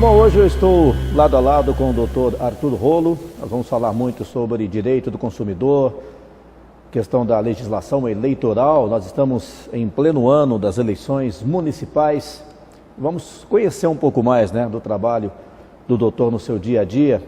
Bom, hoje eu estou lado a lado com o Dr. Arthur Rolo. Nós vamos falar muito sobre direito do consumidor, questão da legislação eleitoral. Nós estamos em pleno ano das eleições municipais. Vamos conhecer um pouco mais, do trabalho do doutor no seu dia a dia.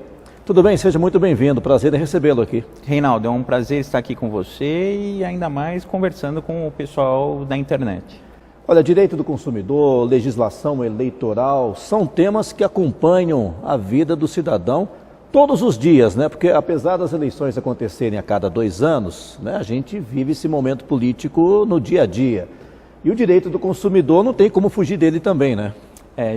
Tudo bem? Seja muito bem-vindo. Prazer em recebê-lo aqui. Reinaldo, é um prazer estar aqui com você e ainda mais conversando com o pessoal da internet. Olha, direito do consumidor, legislação eleitoral, são temas que acompanham a vida do cidadão todos os dias, Porque apesar das eleições acontecerem a cada 2 anos, a gente vive esse momento político no dia a dia. E o direito do consumidor não tem como fugir dele também,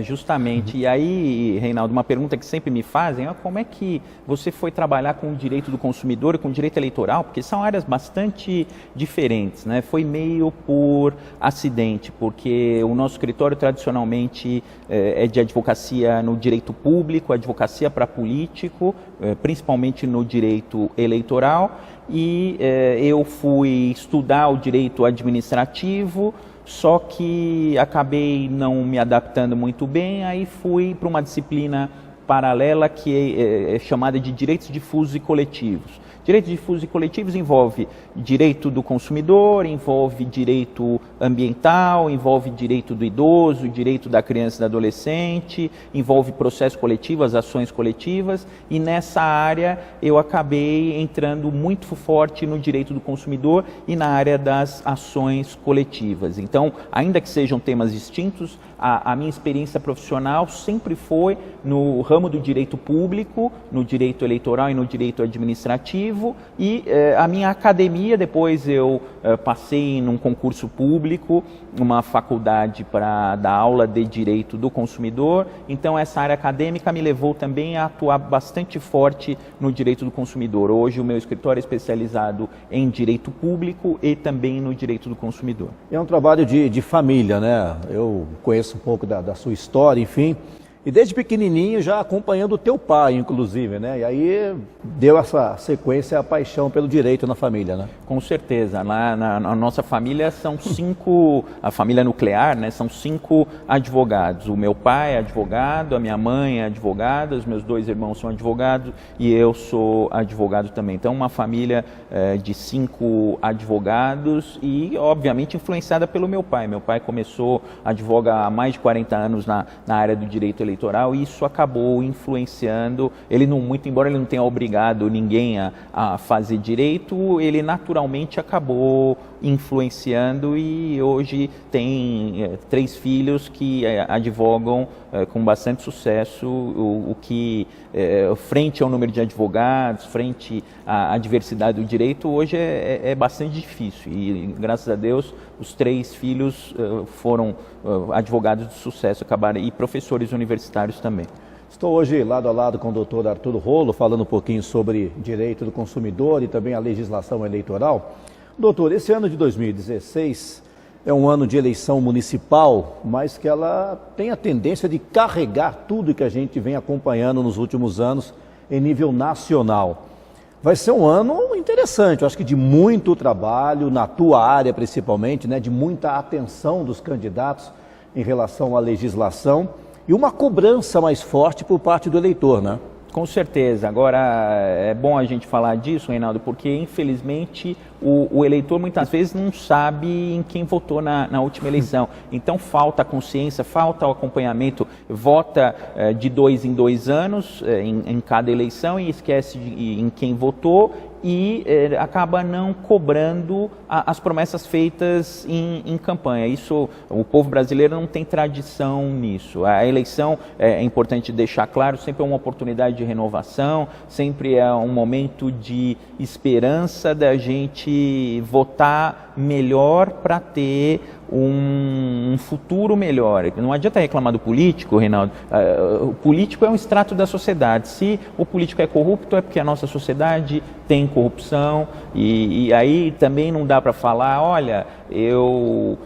Justamente. E aí, Reinaldo, uma pergunta que sempre me fazem é como é que você foi trabalhar com o direito do consumidor e com o direito eleitoral? Porque são áreas bastante diferentes, Foi meio por acidente, porque o nosso escritório tradicionalmente é de advocacia no direito público, advocacia para político, principalmente no direito eleitoral, e eu fui estudar o direito administrativo. Só que acabei não me adaptando muito bem, aí fui para uma disciplina paralela que é chamada de direitos difusos e coletivos. Direitos difusos e coletivos envolve direito do consumidor, envolve direito ambiental, envolve direito do idoso, direito da criança e do adolescente, envolve processo coletivo, as ações coletivas, e nessa área eu acabei entrando muito forte no direito do consumidor e na área das ações coletivas. Então, ainda que sejam temas distintos, a minha experiência profissional sempre foi no ramo do direito público, no direito eleitoral e no direito administrativo, e a minha academia, depois eu passei num concurso público, uma faculdade para dar aula de direito do consumidor. Então essa área acadêmica me levou também a atuar bastante forte no direito do consumidor. Hoje o meu escritório é especializado em direito público e também no direito do consumidor. É um trabalho de família, Eu conheço um pouco da sua história, enfim. E desde pequenininho já acompanhando o teu pai, inclusive, E aí deu essa sequência, a paixão pelo direito na família, Com certeza. Lá na nossa família são 5, a família nuclear, são 5 advogados. O meu pai é advogado, a minha mãe é advogada, os meus 2 irmãos são advogados e eu sou advogado também. Então, uma família de 5 advogados e, obviamente, influenciada pelo meu pai. Meu pai começou a advogar há mais de 40 anos na área do direito eleitoral, e isso acabou influenciando, muito embora ele não tenha obrigado ninguém a fazer direito, ele naturalmente acabou influenciando e hoje tem 3 filhos que advogam com bastante sucesso, o que frente ao número de advogados, frente à diversidade do direito, hoje é bastante difícil e graças a Deus os 3 filhos foram advogados de sucesso, e professores universitários também. Estou hoje lado a lado com o doutor Arthur Rolo, falando um pouquinho sobre direito do consumidor e também a legislação eleitoral. Doutor, esse ano de 2016 é um ano de eleição municipal, mas que ela tem a tendência de carregar tudo que a gente vem acompanhando nos últimos anos em nível nacional. Vai ser um ano interessante, eu acho que de muito trabalho, na tua área principalmente, de muita atenção dos candidatos em relação à legislação e uma cobrança mais forte por parte do eleitor, Com certeza. Agora, é bom a gente falar disso, Reinaldo, porque infelizmente o eleitor muitas vezes não sabe em quem votou na última eleição. Então falta a consciência, falta o acompanhamento, vota de 2 em 2 anos em cada eleição e esquece em quem votou e acaba não cobrando as promessas feitas em campanha. Isso, o povo brasileiro não tem tradição nisso. A eleição, é importante deixar claro, sempre é uma oportunidade de renovação, sempre é um momento de esperança da gente votar melhor para ter um futuro melhor. Não adianta reclamar do político, Reinaldo. O político é um extrato da sociedade. Se o político é corrupto, é porque a nossa sociedade tem corrupção e aí também não dá para falar, olha, eu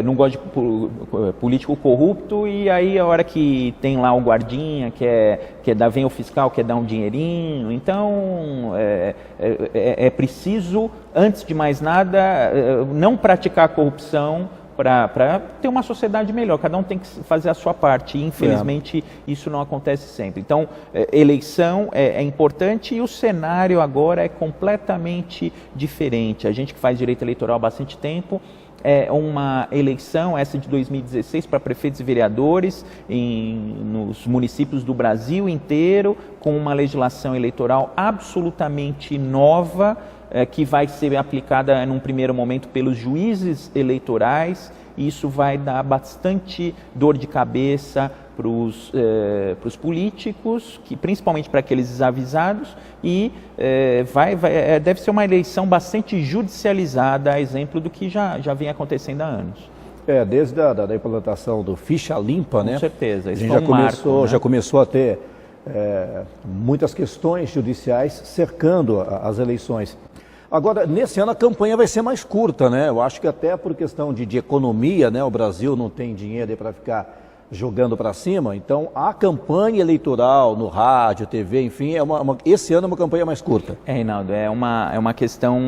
não gosto de político corrupto e aí a hora que tem lá o guardinha, vem o fiscal, quer dar um dinheirinho. Então é preciso, antes de mais nada, não praticar a corrupção para ter uma sociedade melhor. Cada um tem que fazer a sua parte. E, infelizmente, isso não acontece sempre. Então, eleição é importante e o cenário agora é completamente diferente. A gente que faz direito eleitoral há bastante tempo, é uma eleição, essa de 2016, para prefeitos e vereadores nos municípios do Brasil inteiro, com uma legislação eleitoral absolutamente nova, que vai ser aplicada num primeiro momento pelos juízes eleitorais. Isso vai dar bastante dor de cabeça para os políticos, principalmente para aqueles desavisados, e deve ser uma eleição bastante judicializada, a exemplo do que já vem acontecendo há anos. Desde a implantação do ficha limpa, né? Com certeza, a isso gente foi um marco, né? já começou a ter muitas questões judiciais cercando as eleições. Agora, nesse ano a campanha vai ser mais curta, né? Eu acho que até por questão de economia, né? O Brasil não tem dinheiro para ficar jogando para cima, então a campanha eleitoral no rádio, TV, enfim, esse ano é uma campanha mais curta. Reinaldo, é uma questão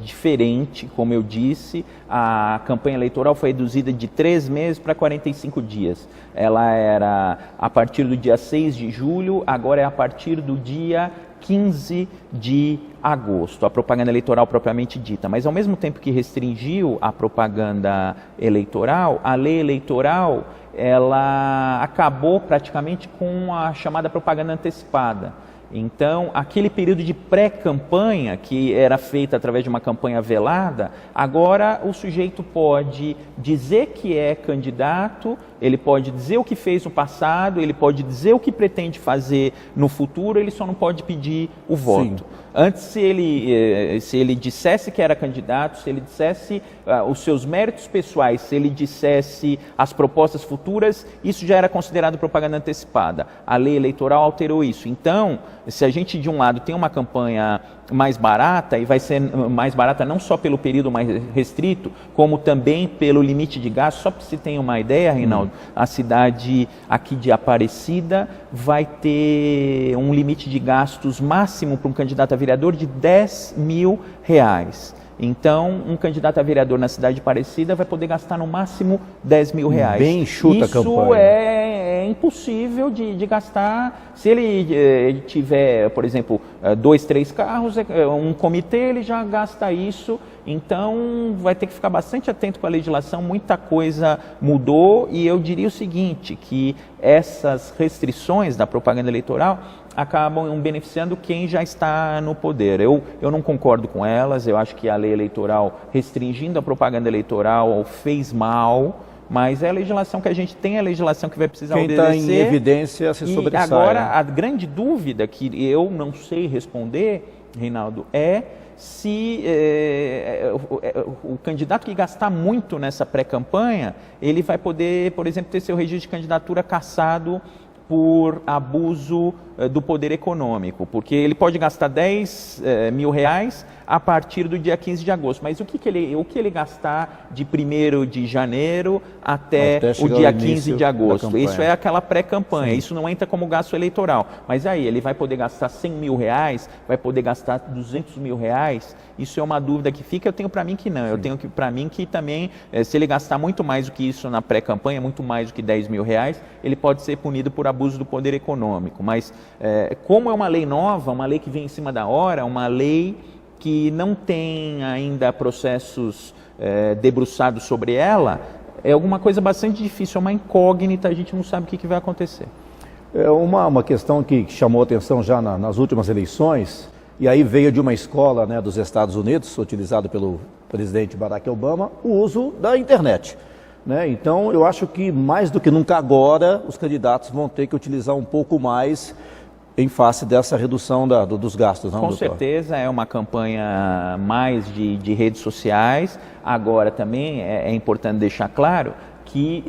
diferente, como eu disse. A campanha eleitoral foi reduzida de 3 meses para 45 dias. Ela era a partir do dia 6 de julho, agora é a partir do dia 15 de agosto, a propaganda eleitoral propriamente dita. Mas ao mesmo tempo que restringiu a propaganda eleitoral, a lei eleitoral, ela acabou praticamente com a chamada propaganda antecipada. Então, aquele período de pré-campanha, que era feita através de uma campanha velada, agora o sujeito pode dizer que é candidato, ele pode dizer o que fez no passado, ele pode dizer o que pretende fazer no futuro, ele só não pode pedir o voto. Sim. Antes, se ele dissesse que era candidato, se ele dissesse os seus méritos pessoais, se ele dissesse as propostas futuras, isso já era considerado propaganda antecipada. A lei eleitoral alterou isso. Então, se a gente de um lado tem uma campanha mais barata, e vai ser mais barata não só pelo período mais restrito, como também pelo limite de gasto. Só para você ter uma ideia, Reinaldo, a cidade aqui de Aparecida vai ter um limite de gastos máximo para um candidato a vereador de R$10 mil. Então, um candidato a vereador na cidade de Aparecida vai poder gastar no máximo R$10 mil. Bem enxuta a campanha. Isso é impossível de gastar. Se ele tiver, por exemplo, 2, 3 carros, um comitê, ele já gasta isso. Então, vai ter que ficar bastante atento com a legislação. Muita coisa mudou, e eu diria o seguinte, que essas restrições da propaganda eleitoral acabam beneficiando quem já está no poder. Eu não concordo com elas. Eu acho que a lei eleitoral, restringindo a propaganda eleitoral, fez mal, mas é a legislação que a gente tem, é a legislação que vai precisar obedecer. Quem está em evidência se sobressai. E agora, a grande dúvida que eu não sei responder, Reinaldo, é se o candidato que gastar muito nessa pré-campanha, ele vai poder, por exemplo, ter seu registro de candidatura cassado por abuso do poder econômico, porque ele pode gastar R$10 mil a partir do dia 15 de agosto, mas o que ele gastar de 1º de janeiro até o dia 15 de agosto? Isso é aquela pré-campanha, isso não entra como gasto eleitoral, mas aí ele vai poder gastar R$100 mil, vai poder gastar R$200 mil, isso é uma dúvida que fica. Eu tenho para mim que não, eu tenho para mim que também, se ele gastar muito mais do que isso na pré-campanha, muito mais do que R$10 mil, ele pode ser punido por abuso do poder econômico. Mas como é uma lei nova, uma lei que vem em cima da hora, uma lei que não tem ainda processos debruçados sobre ela, é alguma coisa bastante difícil, é uma incógnita, a gente não sabe o que vai acontecer. É uma questão que chamou atenção já nas últimas eleições, e aí veio de uma escola, né, dos Estados Unidos, utilizado pelo presidente Barack Obama, o uso da internet. Né? Então, eu acho que mais do que nunca agora, os candidatos vão ter que utilizar um pouco mais em face dessa redução dos gastos, não, Com doutor? certeza, é uma campanha mais de redes sociais. Agora também é importante deixar claro que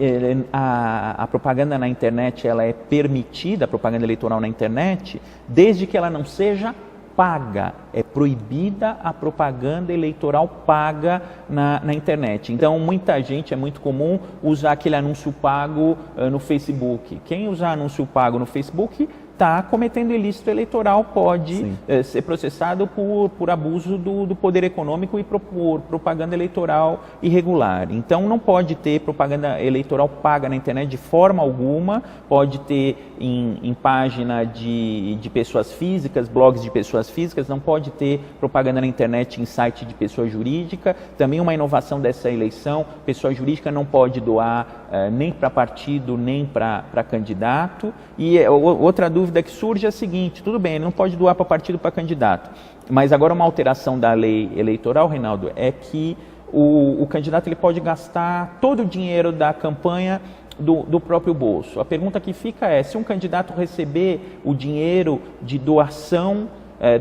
a propaganda na internet, ela é permitida, a propaganda eleitoral na internet, desde que ela não seja paga. É proibida a propaganda eleitoral paga na internet. Então, muita gente, é muito comum usar aquele anúncio pago no Facebook. Quem usar anúncio pago no Facebook está cometendo ilícito eleitoral pode ser processado por abuso do poder econômico e por propaganda eleitoral irregular. Então não pode ter propaganda eleitoral paga na internet de forma alguma, pode ter em página de pessoas físicas, blogs de pessoas físicas, não pode ter propaganda na internet em site de pessoa jurídica. Também uma inovação dessa eleição, pessoa jurídica não pode doar nem para partido, nem para candidato. E outra dúvida que surge é a seguinte: tudo bem, ele não pode doar para partido, para candidato, mas agora uma alteração da lei eleitoral, Reinaldo, é que o candidato ele pode gastar todo o dinheiro da campanha do próprio bolso. A pergunta que fica é: se um candidato receber o dinheiro de doação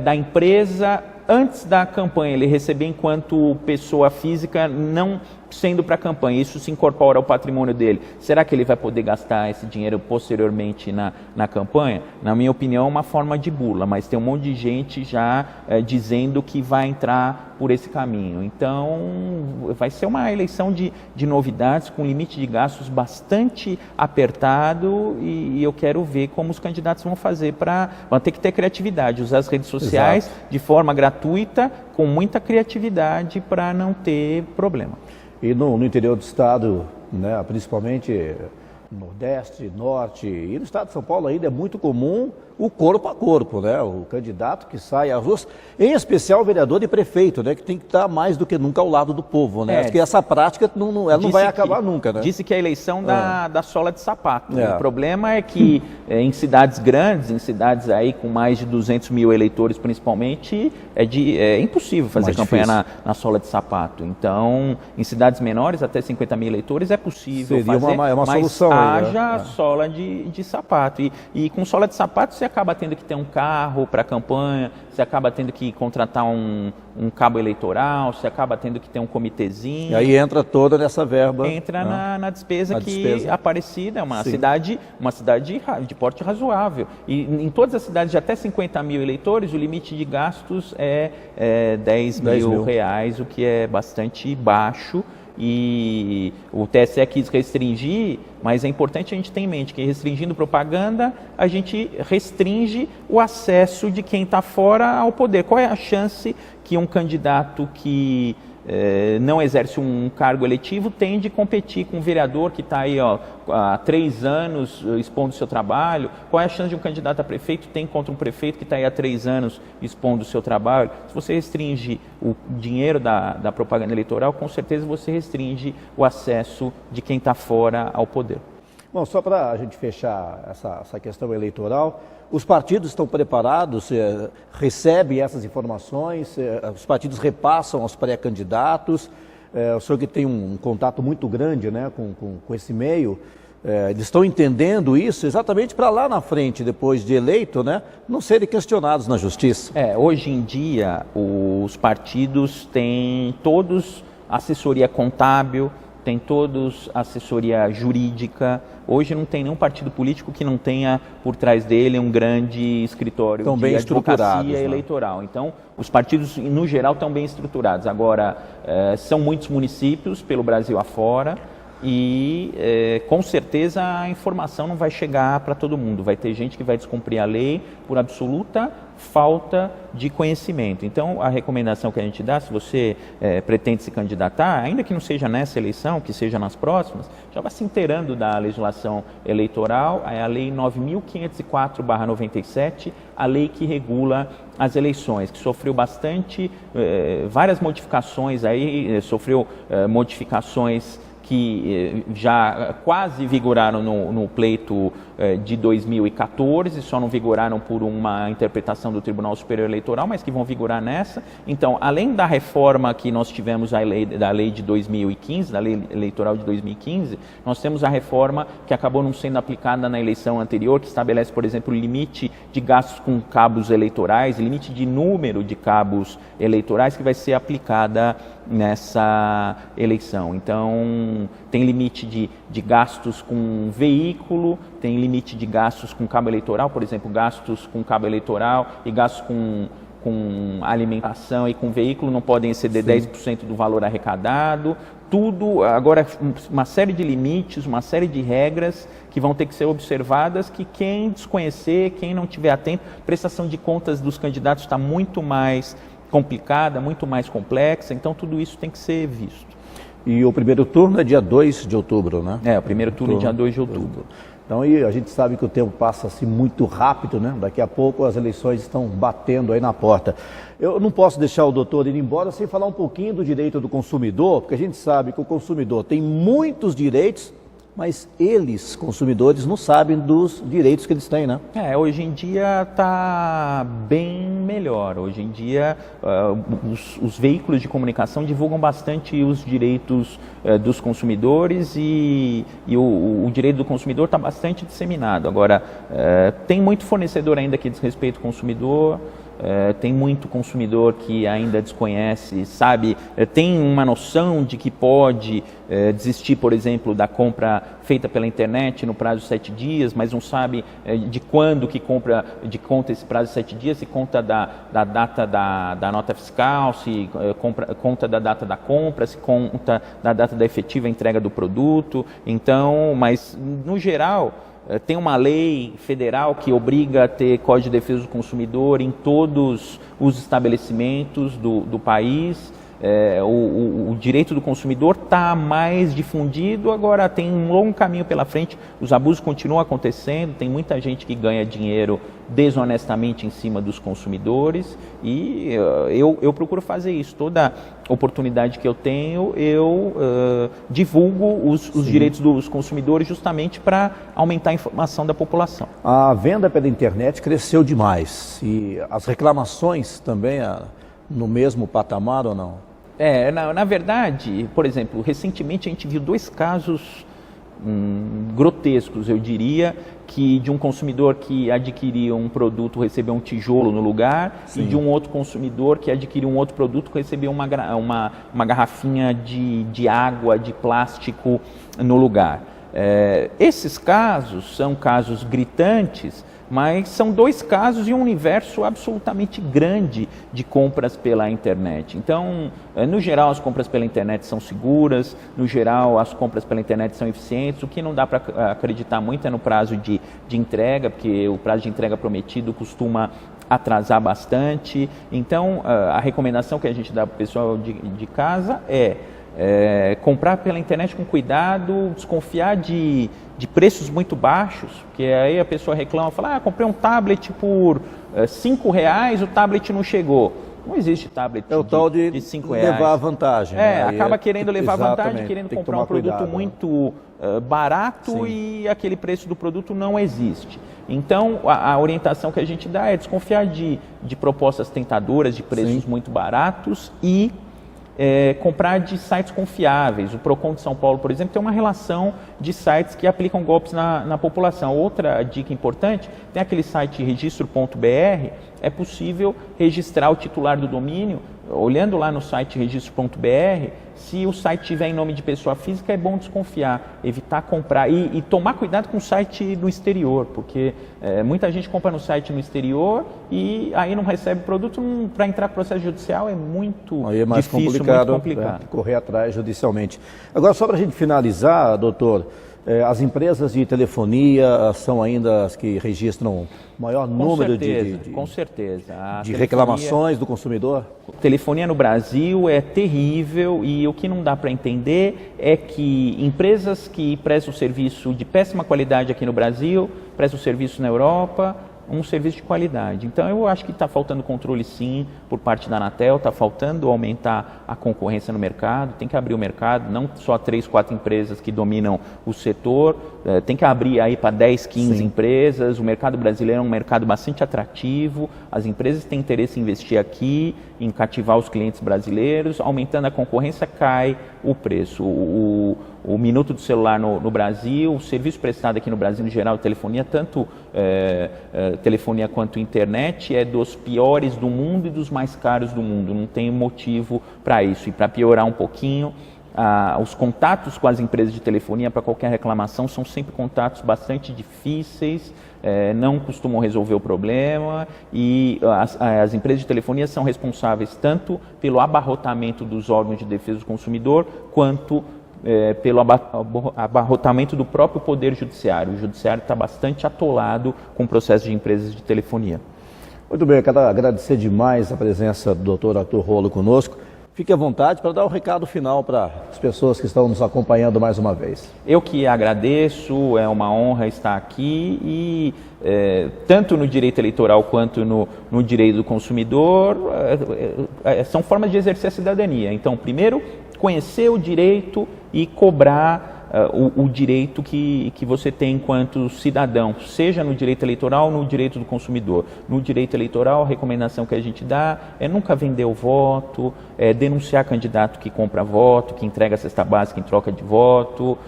da empresa antes da campanha, ele receber enquanto pessoa física, não sendo para a campanha, isso se incorpora ao patrimônio dele, será que ele vai poder gastar esse dinheiro posteriormente na campanha? Na minha opinião, é uma forma de burla, mas tem um monte de gente já dizendo que vai entrar por esse caminho. Então, vai ser uma eleição de novidades, com limite de gastos bastante apertado, e eu quero ver como os candidatos vão fazer vão ter que ter criatividade, usar as redes sociais de forma gratuita, com muita criatividade, para não ter problema. E no interior do estado, né, principalmente Nordeste, Norte e no estado de São Paulo ainda é muito comum o corpo a corpo, né? O candidato que sai às ruas, em especial o vereador e prefeito, né? Que tem que estar mais do que nunca ao lado do povo, né? Acho que essa prática ela não vai acabar nunca, né? Disse que é a eleição da sola de sapato. O problema é que em cidades grandes, em cidades aí com mais de 200 mil eleitores principalmente, é impossível fazer campanha na sola de sapato. Então, em cidades menores, até 50 mil eleitores, é possível fazer, uma solução. Haja sola de sapato. E com sola de sapato você acaba tendo que ter um carro para a campanha, você acaba tendo que contratar um cabo eleitoral, você acaba tendo que ter um comitezinho. E aí entra toda nessa verba. Entra na despesa Aparecida é uma cidade de porte razoável. E em todas as cidades de até 50 mil eleitores, o limite de gastos é 10 mil reais, o que é bastante baixo. E o TSE quis restringir, mas é importante a gente ter em mente que, restringindo propaganda, a gente restringe o acesso de quem está fora ao poder. Qual é a chance que um candidato que não exerce um cargo eletivo tem de competir com um vereador que está aí há 3 anos expondo o seu trabalho? Qual é a chance de um candidato a prefeito tem contra um prefeito que está aí há 3 anos expondo o seu trabalho? Se você restringe o dinheiro da propaganda eleitoral, com certeza você restringe o acesso de quem está fora ao poder. Bom, só para a gente fechar essa questão eleitoral, os partidos estão preparados, recebem essas informações, os partidos repassam aos pré-candidatos, o senhor que tem um contato muito grande, né, com esse meio, eles estão entendendo isso exatamente para lá na frente, depois de eleito, né, não serem questionados na justiça. Hoje em dia, os partidos têm todos assessoria contábil, tem todos assessoria jurídica. Hoje não tem nenhum partido político que não tenha por trás dele um grande escritório de advocacia eleitoral. Então, os partidos, no geral, estão bem estruturados. Agora, são muitos municípios pelo Brasil afora e, com certeza, a informação não vai chegar para todo mundo. Vai ter gente que vai descumprir a lei por absoluta falta de conhecimento. Então, a recomendação que a gente dá, se você pretende se candidatar, ainda que não seja nessa eleição, que seja nas próximas, já vai se inteirando da legislação eleitoral, é a Lei 9.504/97, a lei que regula as eleições, que sofreu várias modificações aí, sofreu modificações que já quase vigoraram no pleito de 2014, só não vigoraram por uma interpretação do Tribunal Superior Eleitoral, mas que vão vigorar nessa. Então, além da reforma que nós tivemos da lei de 2015, da lei eleitoral de 2015, nós temos a reforma que acabou não sendo aplicada na eleição anterior, que estabelece, por exemplo, o limite de gastos com cabos eleitorais, limite de número de cabos eleitorais que vai ser aplicada nessa eleição. Então, tem limite de gastos com veículo, tem limite de gastos com cabo eleitoral, por exemplo, gastos com cabo eleitoral e gastos com com alimentação e com veículo não podem exceder 10% do valor arrecadado. Tudo, agora uma série de limites, uma série de regras que vão ter que ser observadas, que quem desconhecer, quem não estiver atento, prestação de contas dos candidatos está muito mais complicada, muito mais complexa, então tudo isso tem que ser visto. E o primeiro turno é dia 2 de outubro, né? O primeiro turno é dia 2 de outubro. Então, e a gente sabe que o tempo passa assim muito rápido, né? Daqui a pouco as eleições estão batendo aí na porta. Eu não posso deixar o doutor ir embora sem falar um pouquinho do direito do consumidor, porque a gente sabe que o consumidor tem muitos direitos, mas eles, consumidores, não sabem dos direitos que eles têm, né? Hoje em dia está bem melhor. Hoje em dia os veículos de comunicação divulgam bastante os direitos dos consumidores e o direito do consumidor está bastante disseminado. Agora, tem muito fornecedor ainda que desrespeita o consumidor. Tem muito consumidor que ainda desconhece, sabe, tem uma noção de que pode desistir, por exemplo, da compra feita pela internet no prazo de 7 dias, mas não sabe de quando que conta esse prazo de 7 dias, se conta da data da nota fiscal, se conta da data da compra, se conta da data da efetiva entrega do produto. Então, mas no geral, tem uma lei federal que obriga a ter Código de Defesa do Consumidor em todos os estabelecimentos do país. O direito do consumidor está mais difundido, agora tem um longo caminho pela frente, os abusos continuam acontecendo, tem muita gente que ganha dinheiro desonestamente em cima dos consumidores e eu procuro fazer isso. Toda oportunidade que eu tenho, eu divulgo os direitos dos consumidores justamente para aumentar a informação da população. A venda pela internet cresceu demais e as reclamações também no mesmo patamar ou não? Na verdade, por exemplo, recentemente a gente viu 2 casos grotescos, eu diria, que de um consumidor que adquiriu um produto recebeu um tijolo no lugar. Sim. E de um outro consumidor que adquiriu um outro produto recebeu uma garrafinha de água, de plástico no lugar. Esses casos são casos gritantes, mas são 2 casos e um universo absolutamente grande de compras pela internet. Então, no geral, as compras pela internet são seguras, no geral, as compras pela internet são eficientes. O que não dá para acreditar muito é no prazo de entrega, porque o prazo de entrega prometido costuma atrasar bastante. Então, a recomendação que a gente dá para o pessoal de casa é comprar pela internet com cuidado, desconfiar de preços muito baixos, porque aí a pessoa reclama, fala, comprei um tablet por R$5, o tablet não chegou. Não existe tablet de R$5. Levar vantagem. Acaba querendo levar vantagem, querendo comprar um produto muito barato. Sim. E aquele preço do produto não existe. Então, a orientação que a gente dá é desconfiar de propostas tentadoras, de preços. Sim. Muito baratos e comprar de sites confiáveis. O Procon de São Paulo, por exemplo, tem uma relação de sites que aplicam golpes na população. Outra dica importante, tem aquele site registro.br, é possível registrar o titular do domínio. Olhando lá no site registro.br, se o site tiver em nome de pessoa física, é bom desconfiar, evitar comprar e tomar cuidado com o site no exterior, porque muita gente compra no site no exterior e aí não recebe produto. Para entrar no processo judicial é muito aí é mais difícil, complicado, muito complicado. Correr atrás judicialmente. Agora, só para a gente finalizar, doutor, as empresas de telefonia são ainda as que registram o maior número com certeza. De reclamações do consumidor? Telefonia no Brasil é terrível e o que não dá para entender é que empresas que prestam serviço de péssima qualidade aqui no Brasil, prestam serviço na Europa, um serviço de qualidade. Então eu acho que está faltando controle sim por parte da Anatel, está faltando aumentar a concorrência no mercado, tem que abrir o mercado, não só 3, 4 empresas que dominam o setor, tem que abrir aí para 10, 15 sim. empresas. O mercado brasileiro é um mercado bastante atrativo, as empresas têm interesse em investir aqui, em cativar os clientes brasileiros, aumentando a concorrência cai o preço. O minuto do celular no Brasil, o serviço prestado aqui no Brasil, no geral, telefonia, tanto telefonia quanto internet, é dos piores do mundo e dos mais caros do mundo. Não tem motivo para isso. E para piorar um pouquinho, os contatos com as empresas de telefonia para qualquer reclamação são sempre contatos bastante difíceis, não costumam resolver o problema, e as empresas de telefonia são responsáveis tanto pelo abarrotamento dos órgãos de defesa do consumidor, quanto pelo abarrotamento do próprio Poder Judiciário. O Judiciário está bastante atolado com o processo de empresas de telefonia. Muito bem, eu quero agradecer demais a presença do Dr. Arthur Rolo conosco. Fique à vontade para dar o recado final para as pessoas que estão nos acompanhando mais uma vez. Eu que agradeço, é uma honra estar aqui e tanto no direito eleitoral quanto no direito do consumidor são formas de exercer a cidadania. Então, primeiro, conhecer o direito e cobrar o direito que você tem enquanto cidadão, seja no direito eleitoral ou no direito do consumidor. No direito eleitoral, a recomendação que a gente dá é nunca vender o voto, denunciar candidato que compra voto, que entrega cesta básica em troca de voto.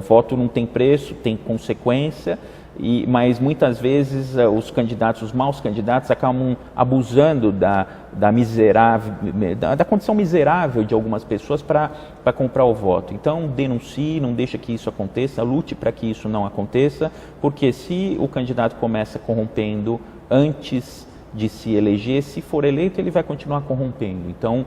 Voto não tem preço, tem consequência. Mas muitas vezes os maus candidatos acabam abusando da condição miserável de algumas pessoas para comprar o voto. Então denuncie, não deixe que isso aconteça, lute para que isso não aconteça, porque se o candidato começa corrompendo antes de se eleger, se for eleito, ele vai continuar corrompendo. Então,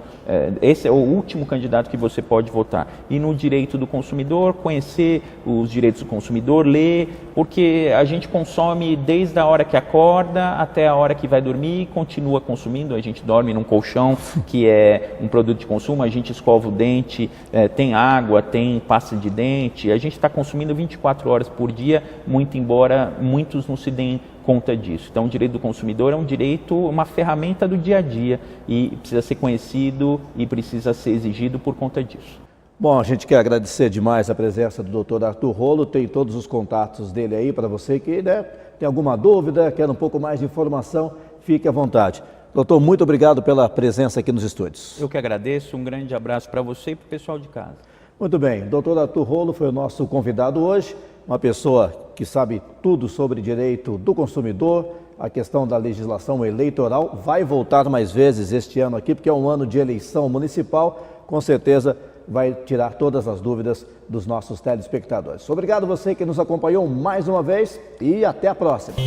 esse é o último candidato que você pode votar. E no direito do consumidor, conhecer os direitos do consumidor, ler, porque a gente consome desde a hora que acorda até a hora que vai dormir e continua consumindo. A gente dorme num colchão que é um produto de consumo, a gente escova o dente, tem água, tem pasta de dente, a gente está consumindo 24 horas por dia, muito embora muitos não se deem conta disso. Então, o direito do consumidor é um direito, uma ferramenta do dia a dia e precisa ser conhecido e precisa ser exigido por conta disso. Bom, a gente quer agradecer demais a presença do Dr. Arthur Rolo, tem todos os contatos dele aí para você que tem alguma dúvida, quer um pouco mais de informação, fique à vontade. Doutor, muito obrigado pela presença aqui nos estúdios. Eu que agradeço, um grande abraço para você e para o pessoal de casa. Muito bem, o Dr. Arthur Rolo foi o nosso convidado hoje, uma pessoa que sabe tudo sobre direito do consumidor, a questão da legislação eleitoral, vai voltar mais vezes este ano aqui, porque é um ano de eleição municipal, com certeza vai tirar todas as dúvidas dos nossos telespectadores. Obrigado você que nos acompanhou mais uma vez e até a próxima.